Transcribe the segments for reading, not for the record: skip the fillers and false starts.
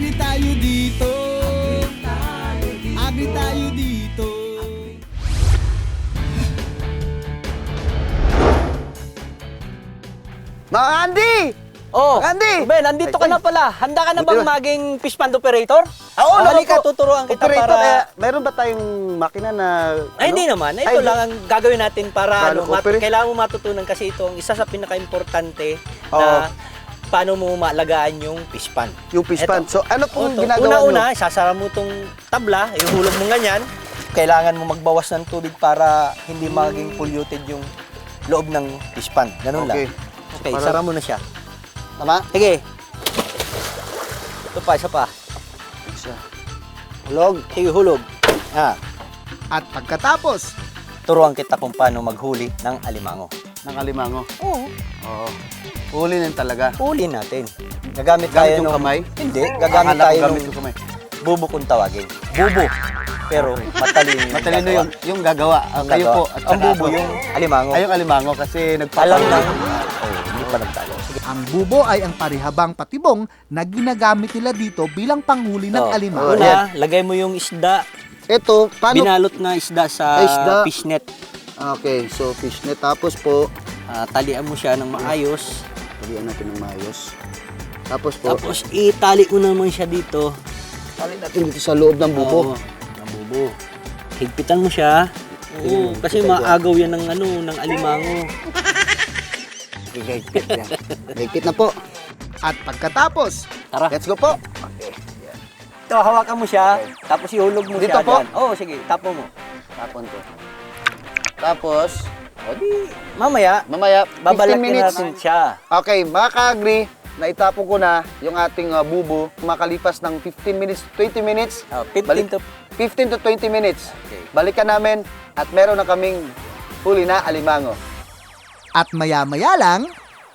Agri tayo dito. Agri tayo dito. Mga Andy! Oh, Andy! Ben, nandito ka na pala. Handa ka na Buti bang ba? maging fish pond operator? Oo, Halika, tuturuan kita Operator, para... meron ba tayong makina na... Ay, hindi naman. Ito Ay, lang ang gagawin natin para Paano kailangan mo matutunan kasi ito ang isa sa pinaka-importante Oo. na paano mo maalagaan yung fish pond. Yung fish Eto. pond. So, ano pong Ito, ginagawa nyo? una-una, isasara mo itong tabla, ihulog mo ganyan. Kailangan mo magbawas ng tubig para hindi maging polluted yung loob ng fish pond. Ganun Okay. lang. Okay, Para- sara mo na siya. Tama? Sige. Ito pa, isa pa. Isa. Hulog. Sige, hulog. Ah, At pagkatapos, turuan kita kung paano maghuli ng alimango. Ng alimango. Oo. Oo. Huli na talaga. Huli natin. Gagamit Gamit tayo yung nung- kamay? Hindi, gagamit Akala ko tayo gamit ng yung kamay. bubo kung tawagin. Bubo. Pero matalino yung Matalino gagawa. yung gagawa. Ang Kayo gagawa. po. At Ang saka bubo ako. yung alimango. Ay, yung alimango kasi Alam nagpapalo. lang. Oh, hindi pa nagtalo. Sige. ang bubo ay ang parihabang patibong na ginagamit nila dito bilang panghuli ng Oh, alimango. Una, lagay mo yung isda. Ito, paano? Binalot na isda sa Isda. fish net. Okay, so fish net. Tapos po, Talian mo siya ng maayos. talian natin ng maayos. Tapos po, Tapos itali mo naman siya dito. tali natin dito sa loob ng bubo. Oo, ng bubo. Higpitan mo siya. Oo, kasi maagaw yan ng ng alimango. Higpit yan. Higpit na po. At pagkatapos, Tara. Let's go po. Ito, hawakan mo siya, tapos ihulog mo Dito siya po? dyan. Oo, sige, tapo mo. Tapon po. Tapos, O di, mamaya, mamaya, 15 babalakin minutes. natin siya. Okay, mga ka-agree, naitapon ko na yung ating bubo. Makalipas ng 15 minutes, 20 minutes. 15 to... 15 to 20 minutes. Okay. Balikan namin at meron na kaming huli na alimango. at maya-maya lang,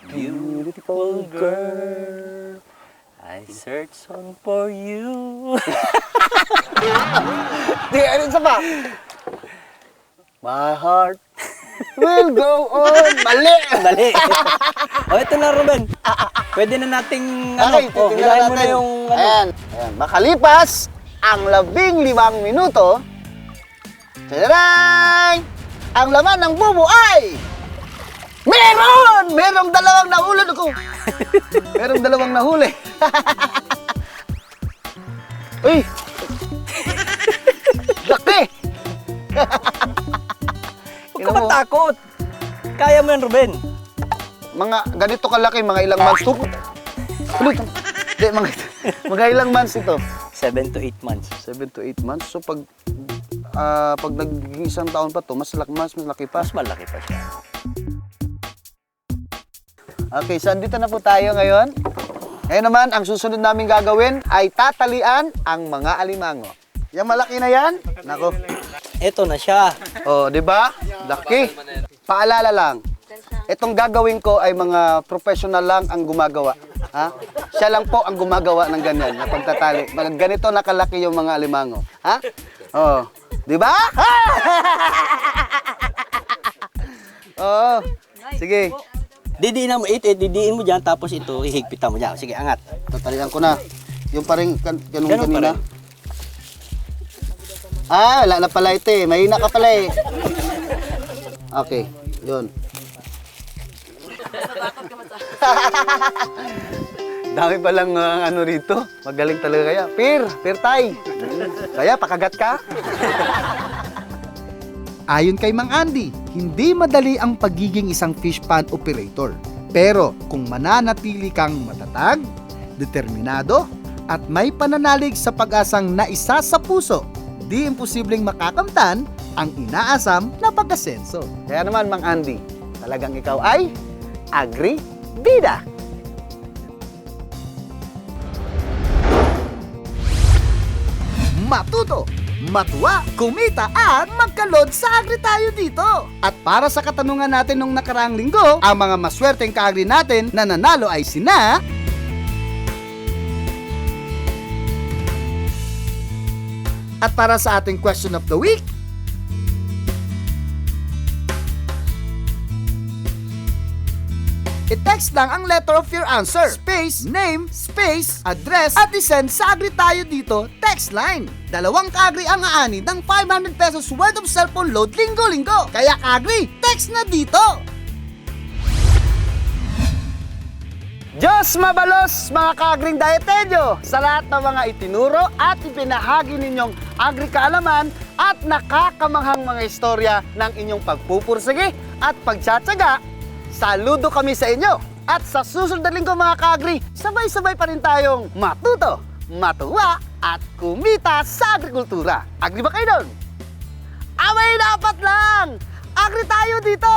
Beautiful girl, I search on for you. Di, ano isa pa? My heart will go on. Mali! Dali. O, ito na, Ruben. Pwede na nating, Okay, hilahin titingnan mo na natin. yung, Ayan, ayan. Makalipas ang 15 minuto, tadadang! Ang laman ng bubo ay meron! Merong dalawang nahulog ako. Merong dalawang nahuli. Uy! Laki! Huwag ka matakot. Kaya mo yan, Ruben. Mga ganito kalaki, mga ilang months to. Ulit. Hindi, mga ilang months ito. 7 to 8 months. 7 to 8 months. So pag naging isang taon pa to, mas malaki pa. Mas malaki pa siya. Okay, so andito na po tayo ngayon. Ngayon naman, ang susunod namin gagawin ay tatalian ang mga alimango. Yung malaki na yan, nako. Ito na siya. Oh, di ba? Laki. Paalala lang. Itong gagawin ko ay mga professional lang ang gumagawa. Ha? Siya lang po ang gumagawa ng ganyan, na pagtatali. Ganito nakalaki yung mga alimango. Ha? Oh, di ba? Oh, sige. Didiin mo, didiin mo dyan, tapos ito, ihigpitan mo dyan. Sige, angat. Tatalian ko na. Yung parang ganun Ganun kanina. pa rin. Ah, wala na pala ito eh. Mahina ka pala eh. Okay, yun. Dami palang ano rito. Magaling talaga kaya. Pir tay. Kaya pakagat ka. ayon kay Mang Andy, hindi madali ang pagiging isang fish pond operator. Pero kung mananatili kang matatag, determinado, at may pananalig sa pag-asang naisa sa puso, di imposibleng makakamtan ang inaasam na pag-asenso. Kaya naman, Mang Andy, talagang ikaw ay agri-bida. Matuto, matuwa, kumita at magkalod sa agri tayo dito. At para sa katanungan natin nung nakaraang linggo, ang mga maswerteng kaagri natin na nanalo ay sina... At para sa ating question of the week, I-text lang ang letter of your answer, space, name, space, address, at isend sa Agri Tayo Dito text line. 2 Kagri ang aani ng 500 pesos worth of cellphone load linggo-linggo. Kaya Kagri, text na dito! Diyos mabalos mga kaagring dietenyo sa lahat ng mga itinuro at ipinahagi ninyong agri-kaalaman at nakakamanghang mga istorya ng inyong pagpupursige at pagtsatsaga. Saludo kami sa inyo at sa susunod na linggo mga kaagri, sabay-sabay pa rin tayong matuto, matuwa at kumita sa agrikultura. Agri ba kayo doon? Abay, dapat lang! Agri tayo dito!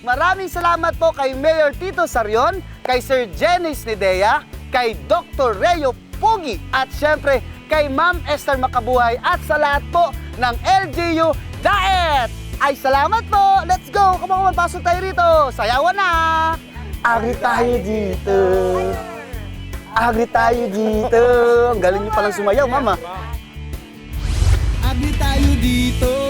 Maraming salamat po kay Mayor Tito Sarion, kay Sir Jenice Nidea, kay Dr. Reo Pogi, at syempre kay Ma'am Esther Makabuhay at sa lahat po ng LGU Diet! Ay, salamat po! Let's go! Come on, pasok tayo rito! Sayawan na! Agri tayo dito! Agri tayo dito! Ang galing niyo palang sumayaw, Mama! Agri Tayo Dito!